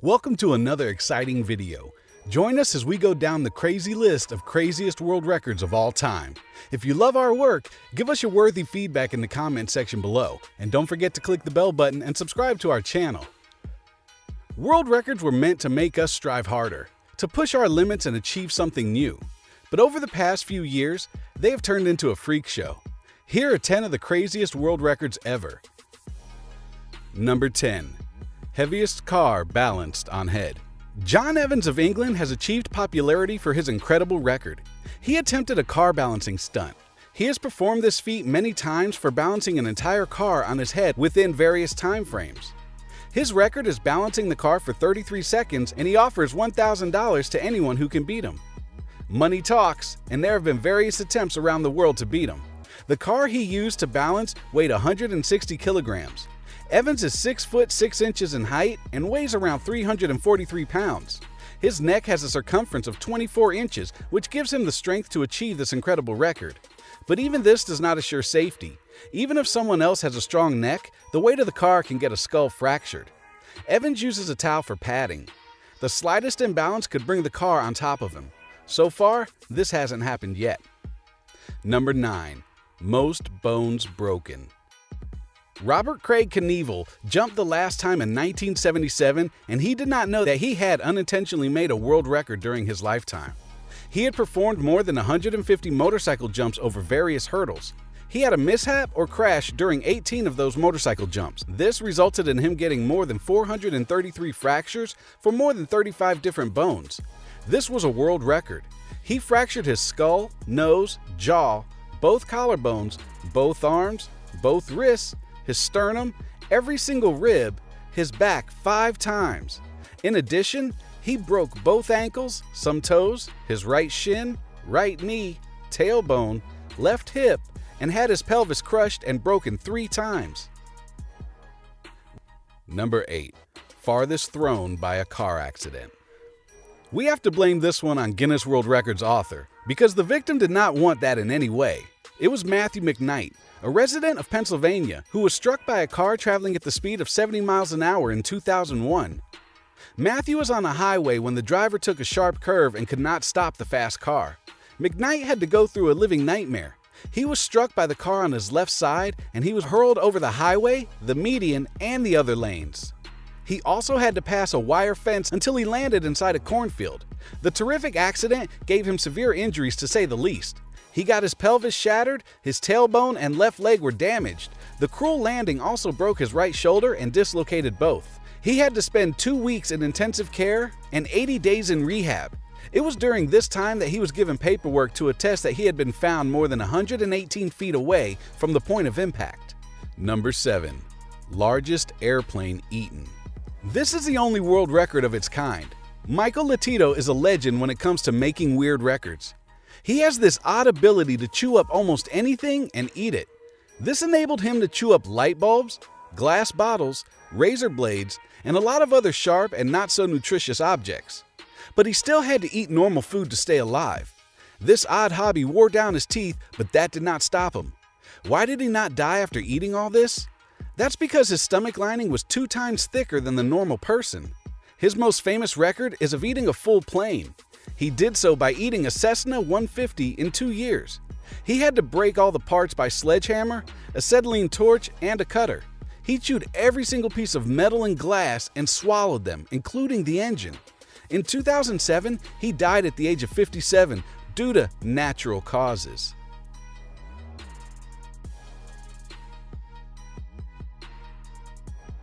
Welcome to another exciting video. Join us as we go down the crazy list of craziest world records of all time. If you love our work, give us your worthy feedback in the comment section below. And don't forget to click the bell button and subscribe to our channel. World records were meant to make us strive harder, to push our limits and achieve something new. But over the past few years, they have turned into a freak show. Here are 10 of the craziest world records ever. Number 10. Heaviest car balanced on head. John Evans of England has achieved popularity for his incredible record. He attempted a car balancing stunt. He has performed this feat many times for balancing an entire car on his head within various time frames. His record is balancing the car for 33 seconds, and he offers $1,000 to anyone who can beat him. Money talks, and there have been various attempts around the world to beat him. The car he used to balance weighed 160 kilograms. Evans is 6 foot 6 inches in height and weighs around 343 pounds. His neck has a circumference of 24 inches, which gives him the strength to achieve this incredible record. But even this does not assure safety. Even if someone else has a strong neck, the weight of the car can get a skull fractured. Evans uses a towel for padding. The slightest imbalance could bring the car on top of him. So far, this hasn't happened yet. Number 9. Most bones broken. Robert Craig Knievel jumped the last time in 1977, and he did not know that he had unintentionally made a world record during his lifetime. He had performed more than 150 motorcycle jumps over various hurdles. He had a mishap or crash during 18 of those motorcycle jumps. This resulted in him getting more than 433 fractures for more than 35 different bones. This was a world record. He fractured his skull, nose, jaw, both collarbones, both arms, both wrists, his sternum, every single rib, his back 5 times. In addition, he broke both ankles, some toes, his right shin, right knee, tailbone, left hip, and had his pelvis crushed and broken 3 times. Number 8. Farthest thrown by a car accident. We have to blame this one on Guinness World Records author, because the victim did not want that in any way. It was Matthew McKnight, a resident of Pennsylvania, who was struck by a car traveling at the speed of 70 miles an hour in 2001. Matthew was on a highway when the driver took a sharp curve and could not stop the fast car. McKnight had to go through a living nightmare. He was struck by the car on his left side, and he was hurled over the highway, the median, and the other lanes. He also had to pass a wire fence until he landed inside a cornfield. The terrific accident gave him severe injuries, to say the least. He got his pelvis shattered, his tailbone and left leg were damaged. The cruel landing also broke his right shoulder and dislocated both. He had to spend 2 weeks in intensive care and 80 days in rehab. It was during this time that he was given paperwork to attest that he had been found more than 118 feet away from the point of impact. Number 7. Largest airplane eaten. This is the only world record of its kind. Michael Latito is a legend when it comes to making weird records. He has this odd ability to chew up almost anything and eat it. This enabled him to chew up light bulbs, glass bottles, razor blades, and a lot of other sharp and not so nutritious objects. But he still had to eat normal food to stay alive. This odd hobby wore down his teeth, but that did not stop him. Why did he not die after eating all this? That's because his stomach lining was 2 times thicker than the normal person. His most famous record is of eating a full plane. He did so by eating a Cessna 150 in 2 years. He had to break all the parts by sledgehammer, acetylene torch, and a cutter. He chewed every single piece of metal and glass and swallowed them, including the engine. In 2007, he died at the age of 57 due to natural causes.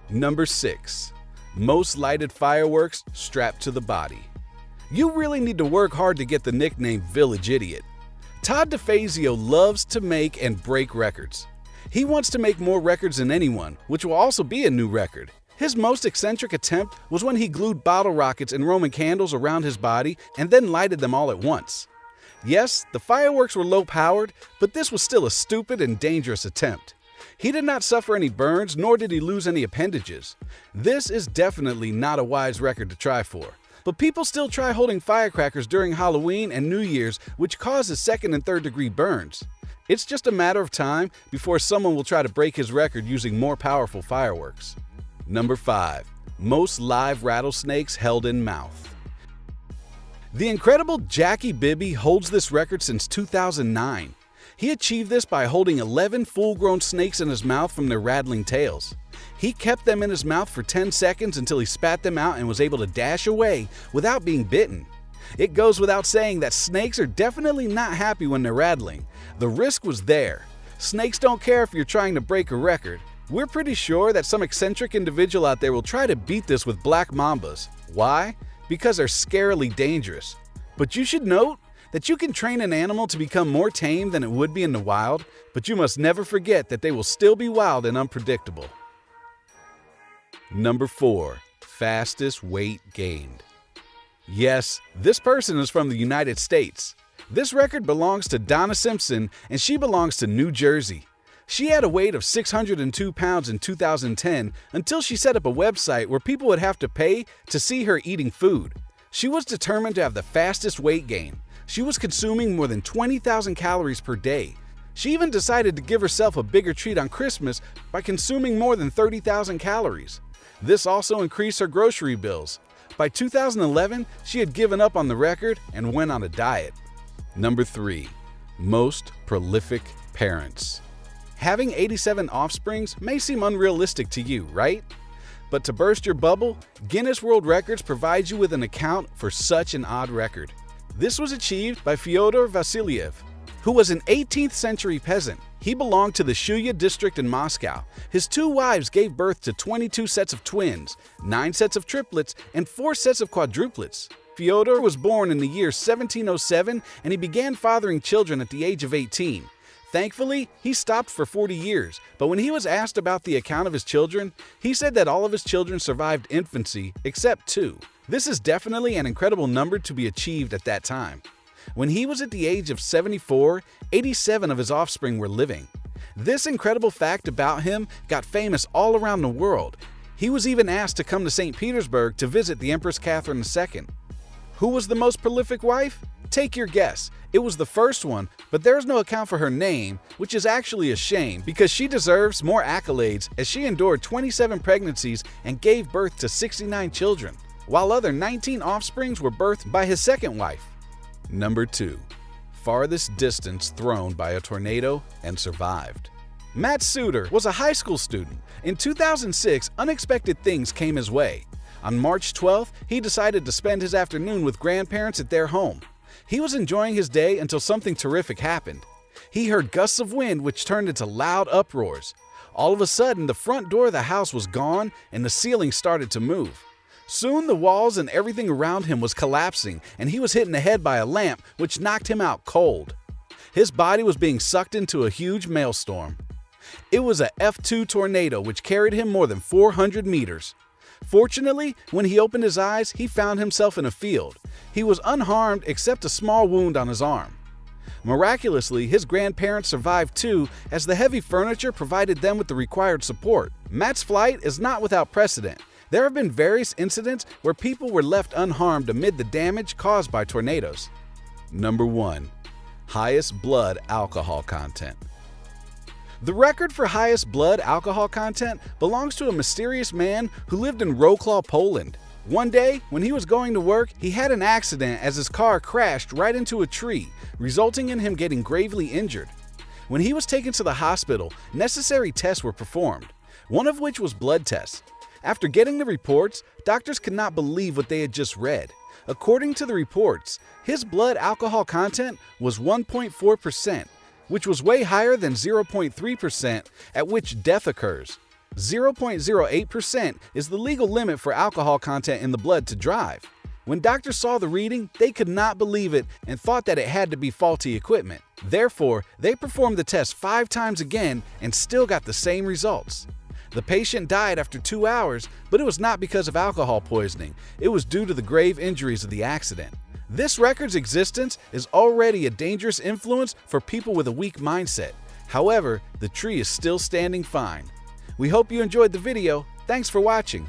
Number 6. Most lighted fireworks strapped to the body. You really need to work hard to get the nickname Village Idiot. Todd DeFazio loves to make and break records. He wants to make more records than anyone, which will also be a new record. His most eccentric attempt was when he glued bottle rockets and Roman candles around his body and then lighted them all at once. Yes, the fireworks were low-powered, but this was still a stupid and dangerous attempt. He did not suffer any burns, nor did he lose any appendages. This is definitely not a wise record to try for. But people still try holding firecrackers during Halloween and New Year's, which causes 2nd and 3rd degree burns. It's just a matter of time before someone will try to break his record using more powerful fireworks. Number 5. Most live rattlesnakes held in mouth. The incredible Jackie Bibby holds this record since 2009. He achieved this by holding 11 full-grown snakes in his mouth from their rattling tails. He kept them in his mouth for 10 seconds until he spat them out and was able to dash away without being bitten. It goes without saying that snakes are definitely not happy when they're rattling. The risk was there. Snakes don't care if you're trying to break a record. We're pretty sure that some eccentric individual out there will try to beat this with black mambas. Why? Because they're scarily dangerous. But you should note that you can train an animal to become more tame than it would be in the wild, but you must never forget that they will still be wild and unpredictable. Number 4. Fastest weight gained. Yes, this person is from the United States. This record belongs to Donna Simpson, and she belongs to New Jersey. She had a weight of 602 pounds in 2010 until she set up a website where people would have to pay to see her eating food. She was determined to have the fastest weight gain. She was consuming more than 20,000 calories per day. She even decided to give herself a bigger treat on Christmas by consuming more than 30,000 calories. This also increased her grocery bills. By 2011, she had given up on the record and went on a diet. Number 3. Most prolific parents. Having 87 offsprings may seem unrealistic to you, right? But to burst your bubble, Guinness World Records provides you with an account for such an odd record. This was achieved by Fyodor Vasilyev, who was an 18th century peasant. He belonged to the Shuya district in Moscow. His 2 wives gave birth to 22 sets of twins, 9 sets of triplets, and 4 sets of quadruplets. Fyodor was born in the year 1707, and he began fathering children at the age of 18. Thankfully, he stopped for 40 years, but when he was asked about the account of his children, he said that all of his children survived infancy except 2. This is definitely an incredible number to be achieved at that time. When he was at the age of 74, 87 of his offspring were living. This incredible fact about him got famous all around the world. He was even asked to come to St. Petersburg to visit the Empress Catherine II. Who was the most prolific wife? Take your guess. It was the first one, but there's no account for her name, which is actually a shame because she deserves more accolades as she endured 27 pregnancies and gave birth to 69 children, while other 19 offsprings were birthed by his second wife. Number 2. Farthest distance thrown by a tornado and survived. Matt Suter was a high school student. In 2006, unexpected things came his way. On March 12th, he decided to spend his afternoon with grandparents at their home. He was enjoying his day until something terrific happened. He heard gusts of wind which turned into loud uproars. All of a sudden, the front door of the house was gone and the ceiling started to move. Soon the walls and everything around him was collapsing, and he was hit in the head by a lamp which knocked him out cold. His body was being sucked into a huge maelstrom. It was a F2 tornado which carried him more than 400 meters. Fortunately, when he opened his eyes, he found himself in a field. He was unharmed except a small wound on his arm. Miraculously, his grandparents survived too, as the heavy furniture provided them with the required support. Matt's flight is not without precedent. There have been various incidents where people were left unharmed amid the damage caused by tornadoes. Number 1. Highest blood alcohol content. The record for highest blood alcohol content belongs to a mysterious man who lived in Wrocław, Poland. One day, when he was going to work, he had an accident as his car crashed right into a tree, resulting in him getting gravely injured. When he was taken to the hospital, necessary tests were performed, one of which was blood tests. After getting the reports, doctors could not believe what they had just read. According to the reports, his blood alcohol content was 1.4%, which was way higher than 0.3%, at which death occurs. 0.08% is the legal limit for alcohol content in the blood to drive. When doctors saw the reading, they could not believe it and thought that it had to be faulty equipment. Therefore, they performed the test 5 times again and still got the same results. The patient died after 2 hours, but it was not because of alcohol poisoning. It was due to the grave injuries of the accident. This record's existence is already a dangerous influence for people with a weak mindset. However, the tree is still standing fine. We hope you enjoyed the video. Thanks for watching.